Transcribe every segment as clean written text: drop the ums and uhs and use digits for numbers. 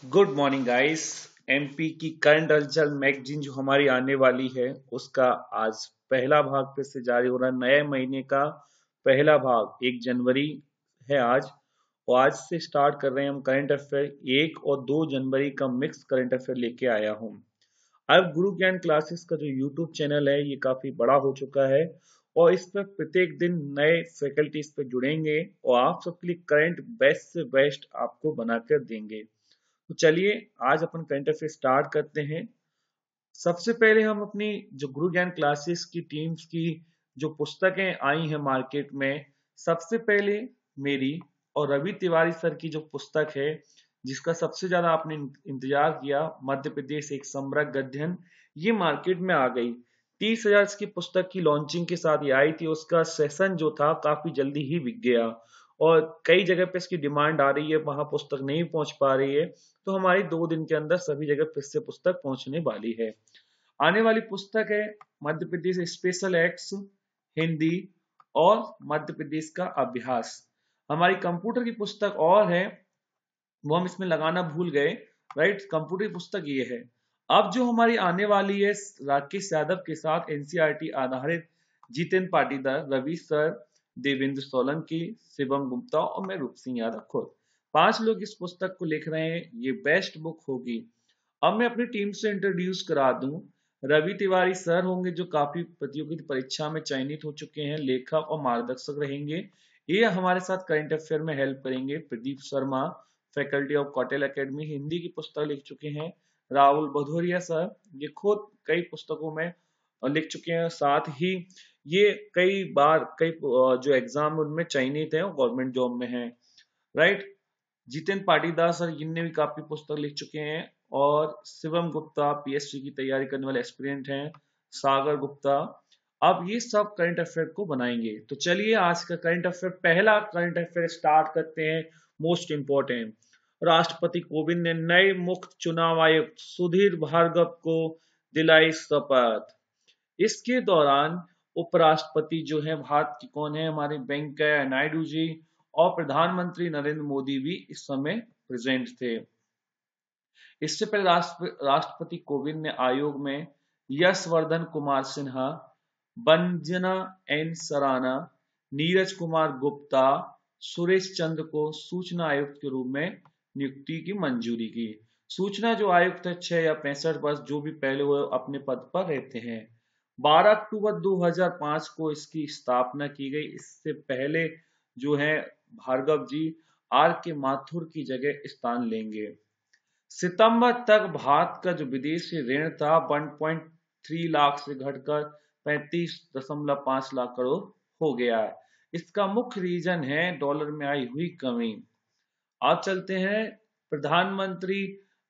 Good morning guys. MP की current हलचल magazine जो हमारी आने वाली है उसका आज पहला भाग फिर से जारी हो रहा है। नए महीने का पहला भाग 1 जनवरी है आज। और आज से स्टार्ट कर रहे हैं हम करंट अफेयर। 1 और 2 जनवरी का मिक्स करंट अफेयर लेके आया हूँ। अब गुरु ज्ञान क्लासेस का जो यूट्यूब चैनल है ये काफी बड़ा हो चुका है और इस पर प्रत्येक दिन नए फैकल्टी इस पर जुड़ेंगे और आप सबके लिए करंट बेस्ट से बेस्ट आपको बनाकर देंगे। तो चलिए आज अपन करंट अफेयर स्टार्ट करते हैं। सबसे पहले हम अपनी जो गुरु ज्ञान क्लासेस की टीम्स की जो पुस्तकें आई हैं मार्केट में, सबसे पहले मेरी और रवि तिवारी सर की जो पुस्तक है जिसका सबसे ज्यादा आपने इंतजार किया, मध्य प्रदेश एक समग्र अध्ययन, ये मार्केट में आ गई। 30,000 की पुस्तक की लॉन्चिंग के साथ ये आई थी। उसका सेशन जो था काफी जल्दी ही बिक गया और कई जगह पे इसकी डिमांड आ रही है, वहां पुस्तक नहीं पहुंच पा रही है। तो हमारी 2 दिन के अंदर सभी जगह फिर से पुस्तक पहुंचने वाली है। आने वाली पुस्तक है मध्य प्रदेश स्पेशल एक्ट्स हिंदी और मध्य प्रदेश का अभ्यास। हमारी कंप्यूटर की पुस्तक और है, वो हम इसमें लगाना भूल गए। राइट, कंप्यूटर की पुस्तक ये है। अब जो हमारी आने वाली है राकेश यादव के साथ एनसीईआरटी आधारित, जितेंद्र पाटीदार, रवि सर, देवेंद्र सोलंकी, शिवम गुप्ता और मैं रूप सिंह यादव खुद, 5 लोग इस पुस्तक को लिख रहे हैं। ये बेस्ट बुक होगी। अब मैं अपनी टीम से इंट्रोड्यूस करा दूं। रवि तिवारी सर होंगे जो काफी प्रतियोगिता परीक्षा में चयनित हो चुके हैं, लेखक और मार्गदर्शक रहेंगे। ये हमारे साथ करंट अफेयर में हेल्प करेंगे। Pradeep Sharma faculty of Kautilya academy Hindi की पुस्तक लिख चुके हैं। राहुल भदौरिया सर ये खुद कई पुस्तकों में लिख चुके हैं, साथ ही ये कई बार कई जो एग्जाम उनमें चयनित है और गवर्नमेंट जॉब में है। राइट, जितेंद्र पाटीदार सर इनने भी काफी पुस्तक लिख चुके हैं और शिवम गुप्ता पीएससी की तैयारी करने वाले एस्पिरेंट हैं, सागर गुप्ता। अब ये सब करंट अफेयर को बनाएंगे। तो चलिए आज का करंट अफेयर, पहला करंट अफेयर स्टार्ट करते हैं। मोस्ट इंपोर्टेंट, राष्ट्रपति कोविंद ने नए मुख्य चुनाव आयुक्त सुधीर भार्गव को दिलाई शपथ। इसके दौरान उपराष्ट्रपति जो है भारत की कौन है, हमारे वेंकैया नायडू जी, और प्रधानमंत्री नरेंद्र मोदी भी इस समय प्रेजेंट थे। इससे पहले राष्ट्रपति कोविंद ने आयोग में यशवर्धन कुमार सिन्हा, बंजना एन सराना, नीरज कुमार गुप्ता, सुरेश चंद्र को सूचना आयुक्त के रूप में नियुक्ति की मंजूरी की। सूचना जो आयुक्त है 6 या 65 वर्ष जो भी पहले वो अपने पद पर रहते हैं। 12 अक्टूबर 2005 को इसकी स्थापना की गई। इससे पहले जो है भार्गव जी आर के माथुर की जगह स्थान लेंगे। सितंबर तक भारत का जो विदेशी ऋण था 1.3 लाख से घटकर 35.5 लाख करोड़ हो गया है। इसका मुख्य रीजन है डॉलर में आई हुई कमी। अब चलते हैं प्रधानमंत्री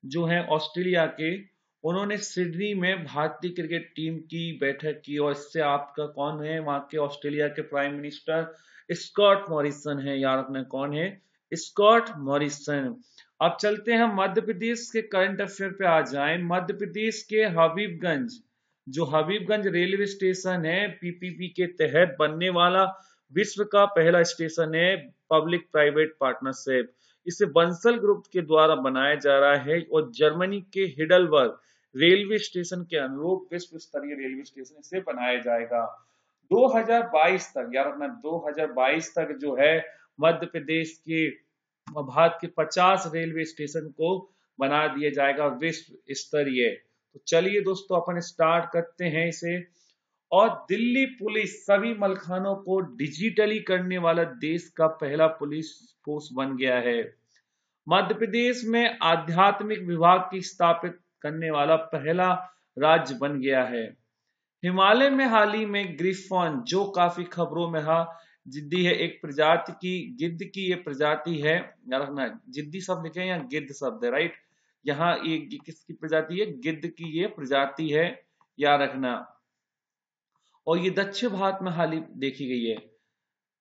जो है ऑस्ट्रेलिया के, उन्होंने सिडनी में भारतीय क्रिकेट टीम की बैठक की और इससे आपका कौन है, वहां के ऑस्ट्रेलिया के प्राइम मिनिस्टर स्कॉट मॉरिसन है। याद रखना कौन है, स्कॉट मॉरिसन। अब चलते हैं मध्य प्रदेश के करंट अफेयर पे आ जाएं। मध्य प्रदेश के हबीबगंज, जो हबीबगंज रेलवे स्टेशन है पीपीपी के तहत बनने वाला विश्व का पहला स्टेशन है, पब्लिक प्राइवेट पार्टनरशिप। इसे बंसल ग्रुप के द्वारा बनाया जा रहा है और जर्मनी के हिडलबर्ग रेलवे स्टेशन के अनुरूप विश्व स्तरीय रेलवे स्टेशन इसे बनाया जाएगा। 2022 तक, यार अपना 2022 तक जो है मध्य प्रदेश के भारत के 50 रेलवे स्टेशन को बना दिया जाएगा विश्व स्तरीय। तो चलिए दोस्तों अपन स्टार्ट करते हैं इसे। और दिल्ली पुलिस सभी मलखानों को डिजिटली करने वाला देश का पहला पुलिस फोर्स बन गया है। मध्य प्रदेश में आध्यात्मिक विभाग की स्थापित करने वाला पहला राज्य बन गया है। हिमालय में हाल ही में ग्रिफॉन जो काफी खबरों में है, जिद्दी है, एक प्रजाति की गिद्ध की ये प्रजाति है। याद रखना जिद्दी शब्द लिखे या गिद्ध शब्द है। राइट, यहाँ ये किसकी प्रजाति है, गिद्ध की ये प्रजाति है, याद रखना। और ये दक्षिण भारत में हाल ही देखी गई है।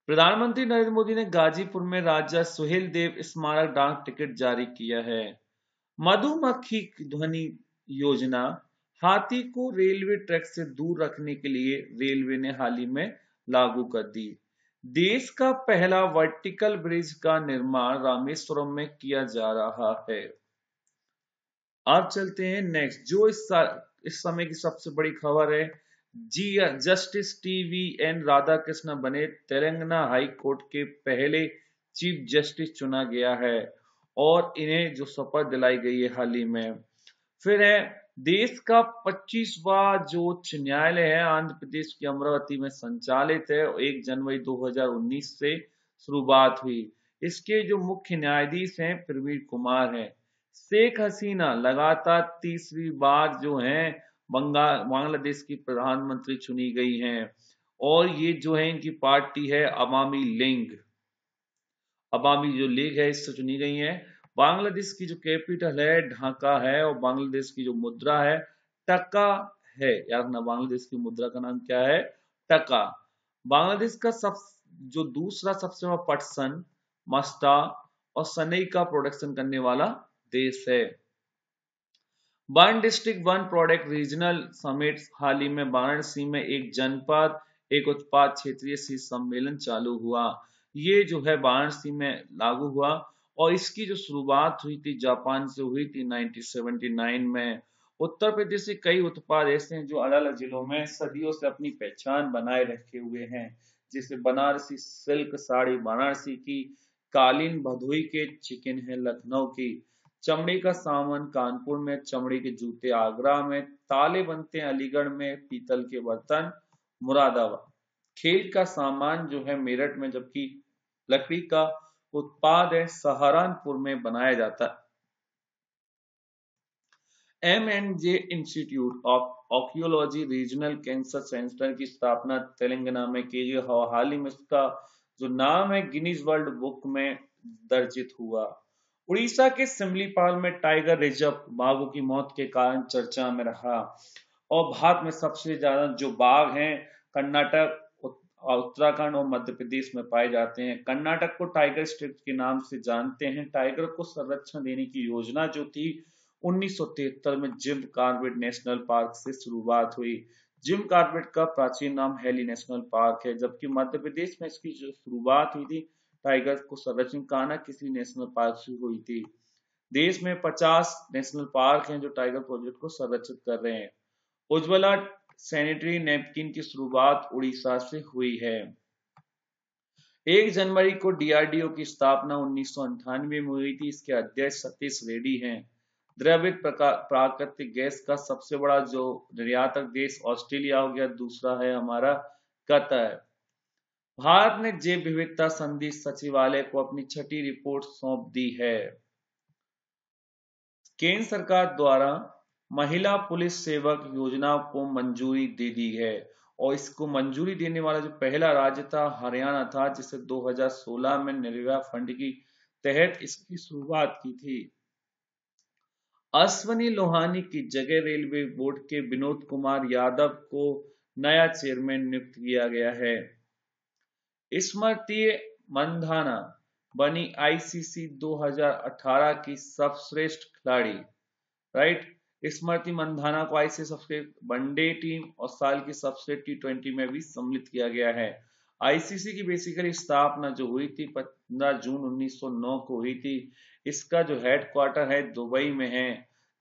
प्रधानमंत्री नरेंद्र मोदी ने गाजीपुर में राजा सुहेल देव स्मारक डाक टिकट जारी किया है। मधुमक्खी ध्वनि योजना, हाथी को रेलवे ट्रैक से दूर रखने के लिए रेलवे ने हाल ही में लागू कर दी। देश का पहला वर्टिकल ब्रिज का निर्माण रामेश्वरम में किया जा रहा है। आप चलते हैं नेक्स्ट, जो इस समय की सबसे बड़ी खबर है। जी जस्टिस TVN राधाकृष्ण बने तेलंगाना हाई कोर्ट के पहले चीफ जस्टिस चुना गया है और इन्हें जो शपथ दिलाई गई है हाल ही में। फिर है देश का 25वां जो उच्च न्यायालय है आंध्र प्रदेश की अमरावती में संचालित है, 1 जनवरी 2019 से शुरुआत हुई। इसके जो मुख्य न्यायाधीश हैं प्रवीण कुमार हैं। शेख हसीना लगातार तीसरी बार जो है बांग्लादेश की प्रधानमंत्री चुनी गई हैं और ये जो है इनकी पार्टी है अवामी जो लीग है इससे चुनी गई है। बांग्लादेश की जो कैपिटल है ढाका है और बांग्लादेश की जो मुद्रा है टका है। याद रखना बांग्लादेश की मुद्रा का नाम क्या है, टका। बांग्लादेश का जो दूसरा सबसे बड़ा पटसन, मस्टा और सनई का प्रोडक्शन करने वाला देश है। One district one product regional summit हाल ही में वाराणसी में एक जनपद एक उत्पाद क्षेत्रीय शीर्ष सम्मेलन चालू हुआ। ये जो है वाराणसी में लागू हुआ और इसकी जो शुरुआत हुई थी जापान से हुई थी 1979 में। उत्तर प्रदेश के कई उत्पाद ऐसे हैं जो अलग अलग जिलों में सदियों से अपनी पहचान बनाए रखे हुए हैं, जैसे बनारसी सिल्क साड़ी वाराणसी की, कालीन भदोही के, चिकन है लखनऊ की, चमड़े का सामान कानपुर में, चमड़े के जूते आगरा में, ताले बनते हैं अलीगढ़ में, पीतल के बर्तन मुरादाबाद, खेल का सामान जो है मेरठ में, जबकि लकड़ी का उत्पाद है सहारनपुर में बनाया जाता है। M&J institute of archaeology regional cancer centre की स्थापना तेलंगाना में की गई। हाल ही में इसका जो नाम है गिनीज वर्ल्ड बुक में दर्जित हुआ। उड़ीसा के सिमलीपाल में टाइगर रिजर्व बाघों की मौत के कारण चर्चा में रहा और भारत में सबसे ज्यादा जो बाघ हैं कर्नाटक, उत्तराखंड और मध्य प्रदेश में पाए जाते हैं। कर्नाटक को टाइगर स्टेट के नाम से जानते हैं। टाइगर को संरक्षण देने की योजना जो थी 1973 में जिम कॉर्बेट नेशनल पार्क से शुरुआत हुई। जिम कॉर्बेट का प्राचीन नाम हेली नेशनल पार्क है, जबकि मध्य प्रदेश में इसकी जो शुरुआत हुई थी टाइगर को संरक्षण काना किसी नेशनल पार्क से हुई थी। देश में 50 नेशनल पार्क हैं जो टाइगर प्रोजेक्ट को संरक्षित कर रहे हैं। उज्ज्वला सैनिटरी नैपकिन की शुरुआत उड़ीसा से हुई है। 1 जनवरी को DRDO की स्थापना 1998 में हुई थी। इसके अध्यक्ष सतीश रेड्डी हैं। द्रवित प्राकृतिक गैस का सबसे बड़ा जो निर्यातक देश ऑस्ट्रेलिया हो गया, दूसरा है हमारा कतर। भारत ने जैव विविधता संधि सचिवालय को अपनी 6ठी रिपोर्ट सौंप दी है। केंद्र सरकार द्वारा महिला पुलिस सेवक योजना को मंजूरी दे दी है और इसको मंजूरी देने वाला जो पहला राज्य था हरियाणा था, जिसे 2016 में नरेगा फंड की तहत इसकी शुरुआत की थी। अश्वनी लोहानी की जगह रेलवे बोर्ड के विनोद कुमार यादव को नया चेयरमैन नियुक्त किया गया है। स्मृति मंधाना बनी ICC 2018 की सर्वश्रेष्ठ खिलाड़ी। राइट, स्मृति मंधाना को ICC सर्वश्रेष्ठ वनडे टीम और साल की सर्वश्रेष्ठ T20 में भी सम्मिलित किया गया है। ICC की बेसिकली स्थापना जो हुई थी 15 जून 1909 को हुई थी। इसका जो हेडक्वार्टर है दुबई में है,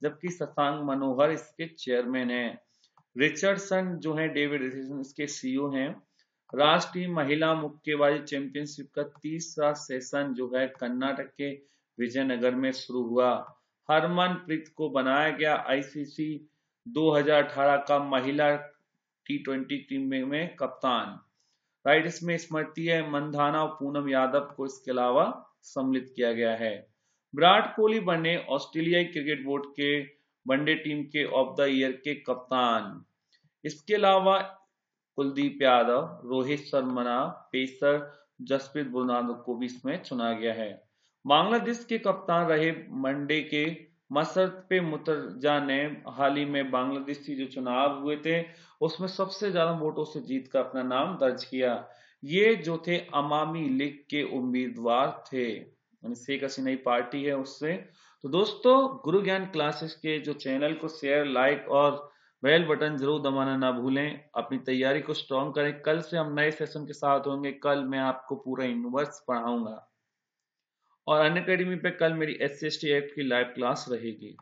जबकि शशांक मनोहर इसके चेयरमैन हैं। रिचर्डसन जो है डेविड रिचर्डसन इसके CEO हैं। राष्ट्रीय महिला मुक्केबाजी चैंपियनशिप का तीसरा सेशन जो है कर्नाटक के विजयनगर में शुरू हुआ। हरमनप्रीत को बनाया गया ICC 2018 का महिला T20 टीम में कप्तान। राइट, इसमें स्मृति मंधाना और पूनम यादव को इसके अलावा सम्मिलित किया गया है। विराट कोहली बने ऑस्ट्रेलियाई क्रिकेट बोर्ड के वनडे टीम के ऑफ द ईयर के कप्तान। इसके अलावा कुलदीप यादव, रोहित शर्मा, पेसर जसप्रीत बुमराह को भी इसमें चुना गया है। बांग्लादेश के कप्तान रहे वनडे के मसरत पे मुतरजा ने हाल ही में बांग्लादेशी जो चुनाव हुए थे उसमें सबसे ज्यादा वोटों से जीत कर अपना नाम दर्ज किया। ये जो थे अवामी लीग के उम्मीदवार थे, शेख हसीना पार्टी है उससे। तो दोस्तों, गुरु ज्ञान क्लासेस के जो चैनल को शेयर, लाइक और बेल बटन जरूर दबाना ना भूलें। अपनी तैयारी को स्ट्रॉन्ग करें। कल से हम नए सेशन के साथ होंगे। कल मैं आपको पूरा यूनिवर्स पढ़ाऊंगा और अनअकैडमी पे कल मेरी SC/ST एक्ट की लाइव क्लास रहेगी।